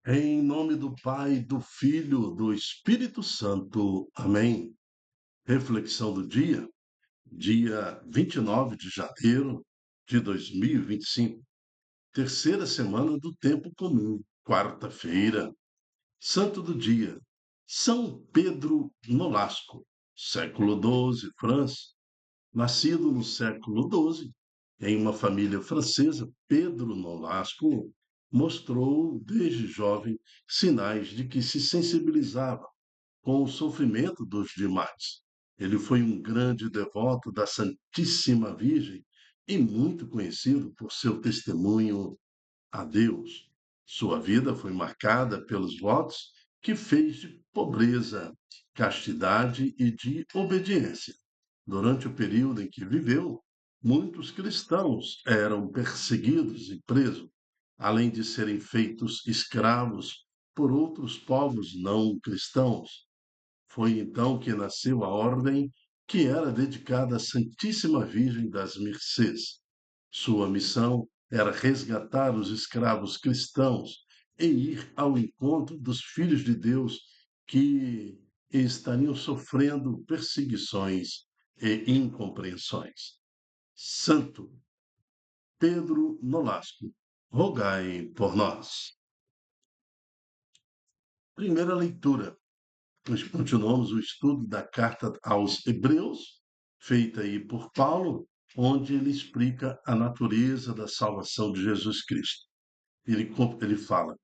Em nome do Pai, do Filho, do Espírito Santo. Amém. Reflexão do dia 29 de janeiro de 2025, terceira semana do tempo comum, quarta-feira. Santo do dia, São Pedro Nolasco, século XII, França. Nascido no século XII, em uma família francesa, Pedro Nolasco mostrou desde jovem sinais de que se sensibilizava com o sofrimento dos demais. Ele foi um grande devoto da Santíssima Virgem e muito conhecido por seu testemunho a Deus. Sua vida foi marcada pelos votos que fez de pobreza, castidade e de obediência. Durante o período em que viveu, muitos cristãos eram perseguidos e presos, além de serem feitos escravos por outros povos não cristãos. Foi então que nasceu a ordem que era dedicada à Santíssima Virgem das Mercês. Sua missão era resgatar os escravos cristãos e ir ao encontro dos filhos de Deus que estariam sofrendo perseguições e incompreensões. Santo Pedro Nolasco, rogai por nós. Primeira leitura. Nós continuamos o estudo da carta aos Hebreus, feita aí por Paulo, onde ele explica a natureza da salvação de Jesus Cristo. Ele fala: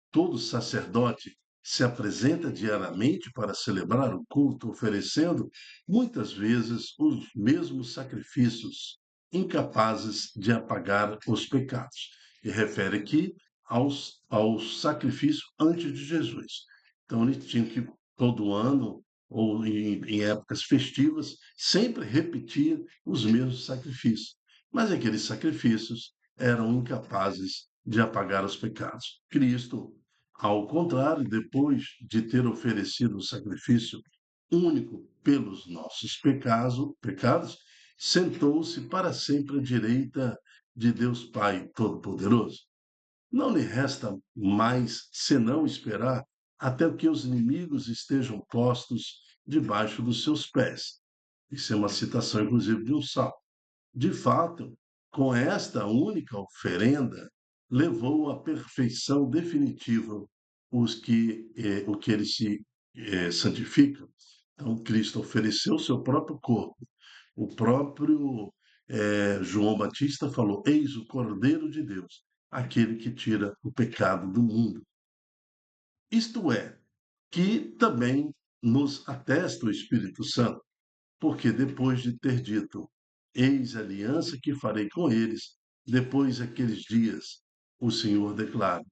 todo sacerdote se apresenta diariamente para celebrar o culto, oferecendo muitas vezes os mesmos sacrifícios, incapazes de apagar os pecados. E refere aqui ao sacrifício antes de Jesus. Então, ele tinha que, todo ano, ou em épocas festivas, sempre repetir os mesmos sacrifícios. Mas aqueles sacrifícios eram incapazes de apagar os pecados. Cristo, ao contrário, depois de ter oferecido o sacrifício único pelos nossos pecados, sentou-se para sempre à direita de Deus Pai Todo-Poderoso. Não lhe resta mais senão esperar até que os inimigos estejam postos debaixo dos seus pés. Isso é uma citação, inclusive, de um salmo. De fato, com esta única oferenda, levou à perfeição definitiva o que ele se santifica. Então, Cristo ofereceu o seu próprio corpo. O próprio João Batista falou: Eis o Cordeiro de Deus, aquele que tira o pecado do mundo. Isto é, que também nos atesta o Espírito Santo, porque depois de ter dito: Eis a aliança que farei com eles, depois daqueles dias, o Senhor declara: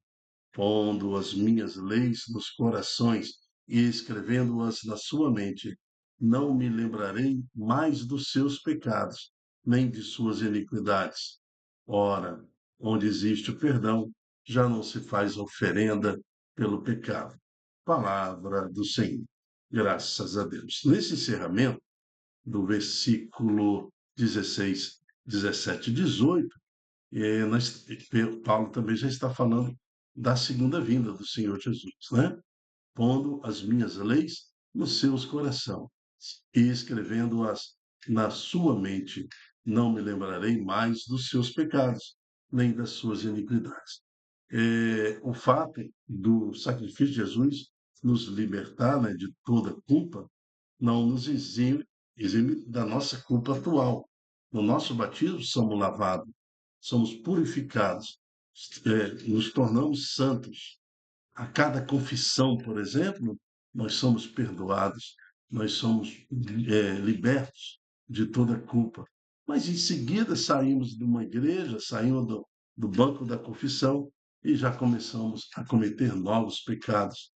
pondo as minhas leis nos corações e escrevendo-as na sua mente, não me lembrarei mais dos seus pecados, nem de suas iniquidades. Ora, onde existe o perdão, já não se faz oferenda pelo pecado. Palavra do Senhor. Graças a Deus. Nesse encerramento, do versículo 16, 17 e 18, Paulo também já está falando da segunda vinda do Senhor Jesus, né? Pondo as minhas leis nos seus corações e escrevendo-as na sua mente, não me lembrarei mais dos seus pecados, nem das suas iniquidades. O fato do sacrifício de Jesus nos libertar, né, de toda culpa não nos exime da nossa culpa atual. No nosso batismo somos lavados, somos purificados, nos tornamos santos. A cada confissão, por exemplo, nós somos perdoados, nós somos libertos de toda culpa. Mas em seguida saímos de uma igreja, saímos do banco da confissão e já começamos a cometer novos pecados.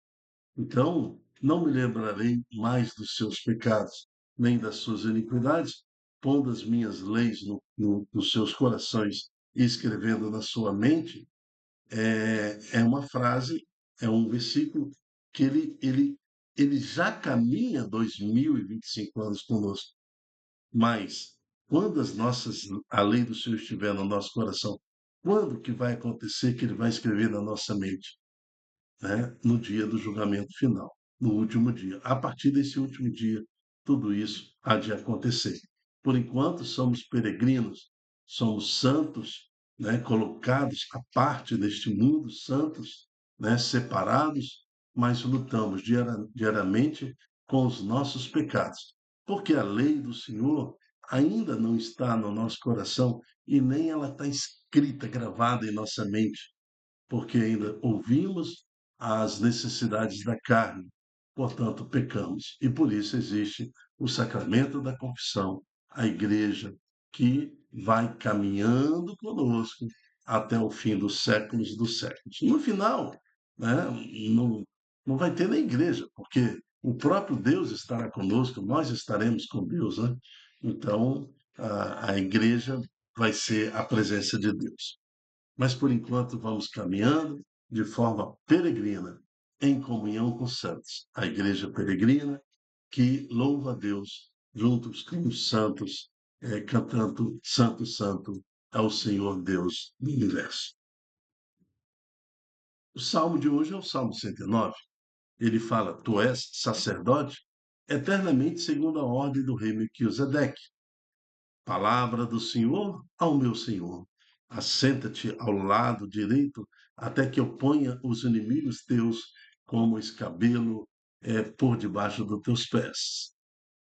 Então, não me lembrarei mais dos seus pecados, nem das suas iniquidades, pondo as minhas leis nos seus corações e escrevendo na sua mente, é uma frase, é um versículo que ele já caminha 2025 anos conosco. Mas, quando a lei do Senhor estiver no nosso coração, quando que vai acontecer que ele vai escrever na nossa mente? né, no dia do julgamento final, no último dia. A partir desse último dia, tudo isso há de acontecer. Por enquanto, somos peregrinos, somos santos, né, colocados à parte deste mundo, santos, né, separados, mas lutamos diariamente com os nossos pecados, porque a lei do Senhor ainda não está no nosso coração e nem ela está escrita, gravada em nossa mente, porque ainda ouvimos as necessidades da carne, portanto, pecamos. E por isso existe o sacramento da confissão, a igreja que vai caminhando conosco até o fim dos séculos. No final, né, não, não vai ter nem igreja, porque o próprio Deus estará conosco, nós estaremos com Deus, né? Então, a igreja vai ser a presença de Deus. Mas por enquanto vamos caminhando de forma peregrina, em comunhão com os santos. A igreja peregrina que louva a Deus juntos com os santos, cantando Santo, Santo é o Senhor Deus do universo. O salmo de hoje é o Salmo 109. Ele fala: Tu és sacerdote eternamente segundo a ordem do rei Melquisedeque. Palavra do Senhor ao meu Senhor. Assenta-te ao lado direito, até que eu ponha os inimigos teus como escabelo por debaixo dos teus pés.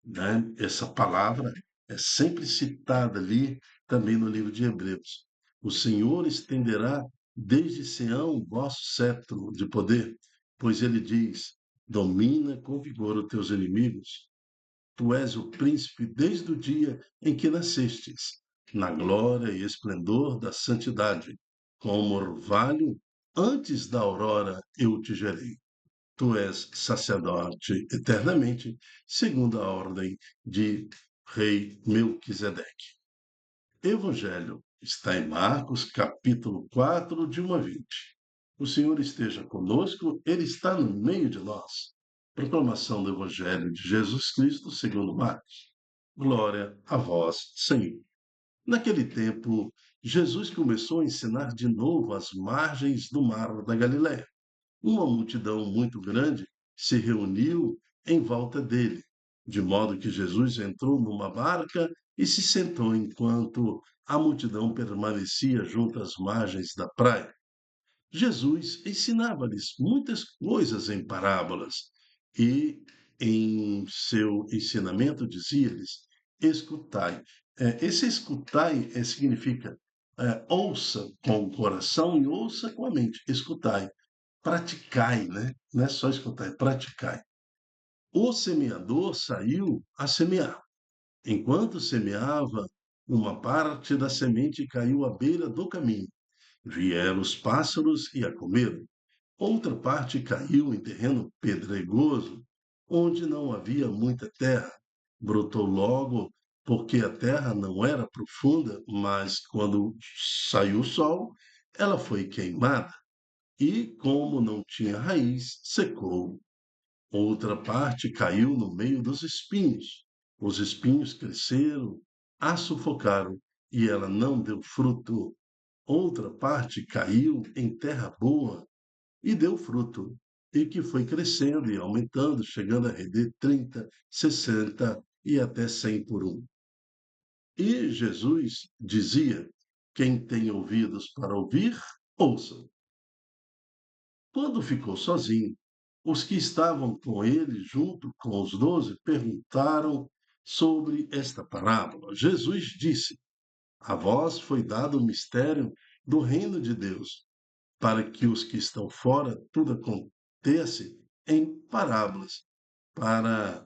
Né? Essa palavra é sempre citada ali também no livro de Hebreus. O Senhor estenderá desde Sião o vosso cetro de poder, pois ele diz: domina com vigor os teus inimigos. Tu és o príncipe desde o dia em que nascestes, na glória e esplendor da santidade. Como orvalho, antes da aurora eu te gerei. Tu és sacerdote eternamente, segundo a ordem de rei Melquisedeque. Evangelho está em Marcos, capítulo 4, de 1 a 20. O Senhor esteja conosco, Ele está no meio de nós. Proclamação do Evangelho de Jesus Cristo, segundo Marcos. Glória a vós, Senhor. Naquele tempo, Jesus começou a ensinar de novo às margens do mar da Galiléia. Uma multidão muito grande se reuniu em volta dele, de modo que Jesus entrou numa barca e se sentou enquanto a multidão permanecia junto às margens da praia. Jesus ensinava-lhes muitas coisas em parábolas e, em seu ensinamento, dizia-lhes: escutai. Esse escutai significa ouça com o coração e ouça com a mente. Escutai, praticai, né? Não é só escutar, é praticai. O semeador saiu a semear. Enquanto semeava, uma parte da semente caiu à beira do caminho. Vieram os pássaros e a comeram. Outra parte caiu em terreno pedregoso, onde não havia muita terra. Brotou logo, porque a terra não era profunda, mas quando saiu o sol, ela foi queimada e, como não tinha raiz, secou. Outra parte caiu no meio dos espinhos. Os espinhos cresceram, a sufocaram e ela não deu fruto. Outra parte caiu em terra boa e deu fruto, e que foi crescendo e aumentando, chegando a render 30, 60 e até 100 por um. E Jesus dizia: quem tem ouvidos para ouvir, ouça. Quando ficou sozinho, os que estavam com ele, junto com os 12, perguntaram sobre esta parábola. Jesus disse: a vós foi dado o mistério do reino de Deus, para que os que estão fora tudo acontece em parábolas, para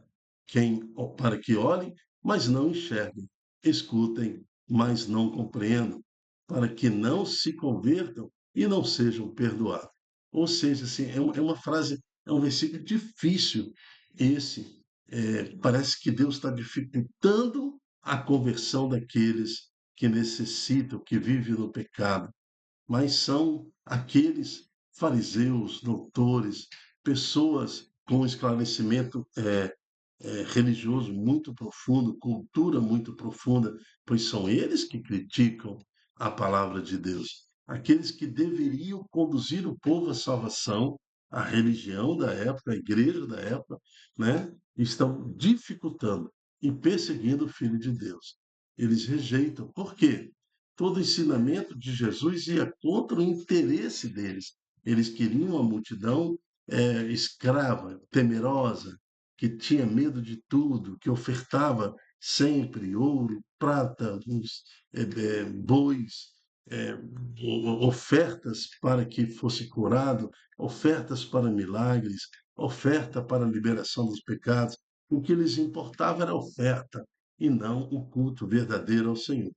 para que olhem, mas não enxerguem, escutem, mas não compreendam, para que não se convertam e não sejam perdoados. Ou seja, assim, é uma frase, é um versículo difícil esse. Parece que Deus está dificultando a conversão daqueles que necessitam, que vivem no pecado, mas são aqueles fariseus, doutores, pessoas com esclarecimento religioso muito profundo, cultura muito profunda, pois são eles que criticam a palavra de Deus. Aqueles que deveriam conduzir o povo à salvação, a religião da época, a igreja da época, né, estão dificultando e perseguindo o Filho de Deus. Eles rejeitam. Por quê? Todo o ensinamento de Jesus ia contra o interesse deles. Eles queriam uma multidão escrava, temerosa, que tinha medo de tudo, que ofertava sempre ouro, prata, bois, eh, ofertas para que fosse curado, ofertas para milagres, oferta para a liberação dos pecados. O que lhes importava era a oferta e não o culto verdadeiro ao Senhor.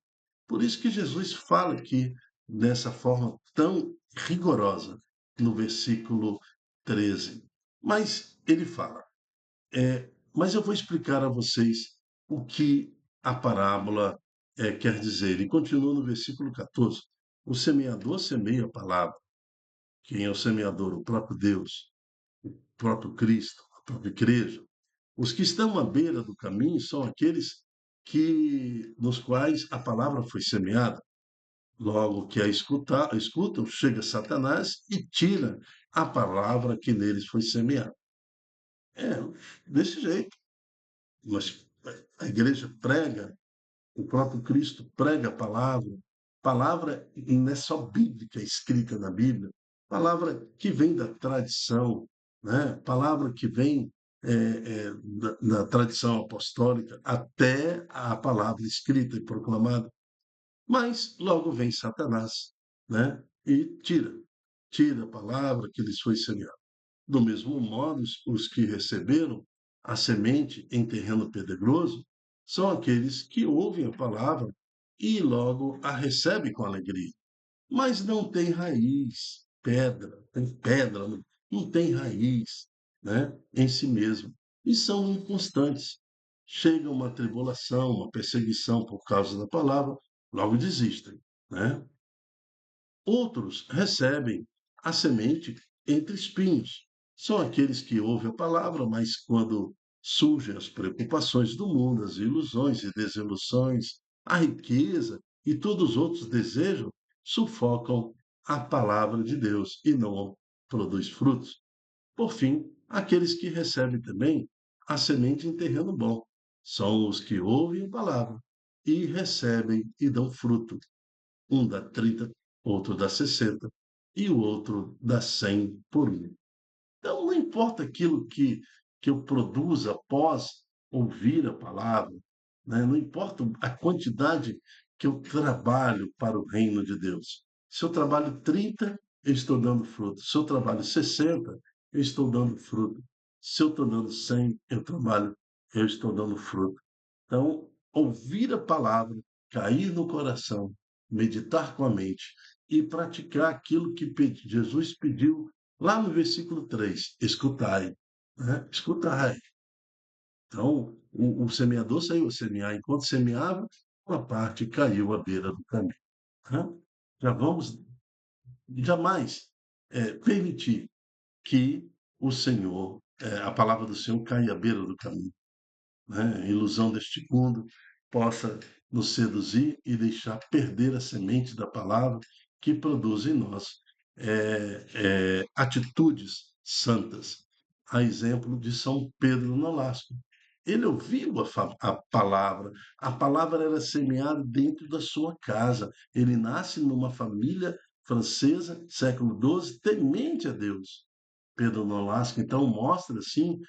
Por isso que Jesus fala aqui dessa forma tão rigorosa no versículo 13. Mas ele fala, mas eu vou explicar a vocês o que a parábola quer dizer. E continua no versículo 14. O semeador semeia a palavra. Quem é o semeador? O próprio Deus, o próprio Cristo, a própria igreja. Os que estão à beira do caminho são aqueles nos quais a palavra foi semeada. Logo que escutam, chega Satanás e tira a palavra que neles foi semeada. É, desse jeito. Mas a igreja prega, o próprio Cristo prega a palavra. Palavra não é só bíblica, escrita na Bíblia. Palavra que vem da tradição, né? Palavra que vem da tradição apostólica até a palavra escrita e proclamada. Mas logo vem Satanás, né? E tira a palavra que lhes foi semeada. Do mesmo modo, os que receberam a semente em terreno pedregoso são aqueles que ouvem a palavra e logo a recebem com alegria, mas não tem raiz, tem pedra, não tem raiz, né, em si mesmo, e são inconstantes. Chega uma tribulação, uma perseguição por causa da palavra, logo desistem, né? Outros recebem a semente entre espinhos. São aqueles que ouvem a palavra, mas quando surgem as preocupações do mundo, as ilusões e desilusões, a riqueza e todos os outros desejos, sufocam a palavra de Deus e não produz frutos. Por fim, aqueles que recebem também a semente em terreno bom. São os que ouvem a palavra e recebem e dão fruto. Um dá 30, outro dá 60 e o outro dá 100 por um. Então, não importa aquilo que eu produza após ouvir a palavra, né? Não importa a quantidade que eu trabalho para o reino de Deus. Se eu trabalho 30, eu estou dando fruto. Se eu trabalho 60, eu estou dando fruto. Se eu estou dando 100, eu estou dando fruto. Então, ouvir a palavra, cair no coração, meditar com a mente e praticar aquilo que Jesus pediu lá no versículo 3, escutai. Né? Escutai. Então, o semeador saiu a semear. Enquanto semeava, uma parte caiu à beira do caminho. Né? Já vamos jamais permitir que o Senhor, a palavra do Senhor caia à beira do caminho, né, ilusão deste mundo, possa nos seduzir e deixar perder a semente da palavra que produz em nós atitudes santas. A exemplo de São Pedro Nolasco. Ele ouviu a palavra era semeada dentro da sua casa. Ele nasce numa família francesa, século XII, temente a Deus. Pedro Nolasco, então, mostra, assim,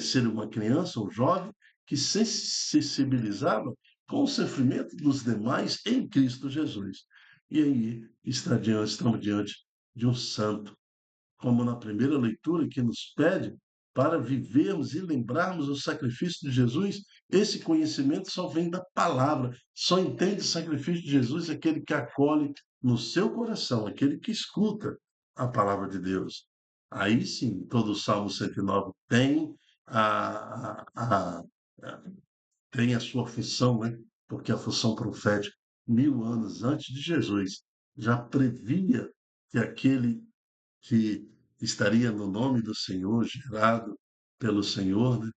ser uma criança ou jovem que se sensibilizava com o sofrimento dos demais em Cristo Jesus. E aí estamos diante de um santo, como na primeira leitura, que nos pede para vivermos e lembrarmos o sacrifício de Jesus. Esse conhecimento só vem da palavra, só entende o sacrifício de Jesus aquele que acolhe no seu coração, aquele que escuta a palavra de Deus. Aí sim, todo o Salmo 109 tem a, a, a, tem a sua função, né? Porque a função profética, 1000 anos antes de Jesus, já previa que aquele que estaria no nome do Senhor, gerado pelo Senhor, né?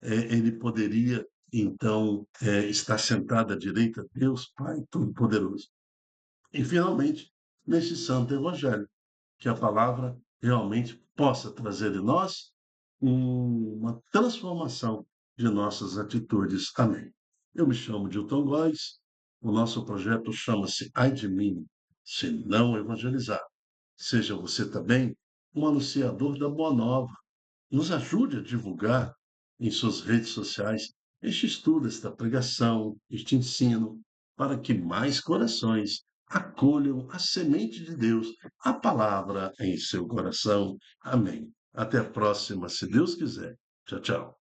Ele poderia, então, estar sentado à direita de Deus, Pai Todo-Poderoso. E, finalmente, nesse Santo Evangelho, que a palavra realmente possa trazer em nós uma transformação de nossas atitudes. Amém. Eu me chamo Dilton Góes, o nosso projeto chama-se Ai de mim, se não evangelizar. Seja você também um anunciador da Boa Nova. Nos ajude a divulgar em suas redes sociais este estudo, esta pregação, este ensino, para que mais corações acolham a semente de Deus, a palavra em seu coração. Amém. Até a próxima, se Deus quiser. Tchau, tchau.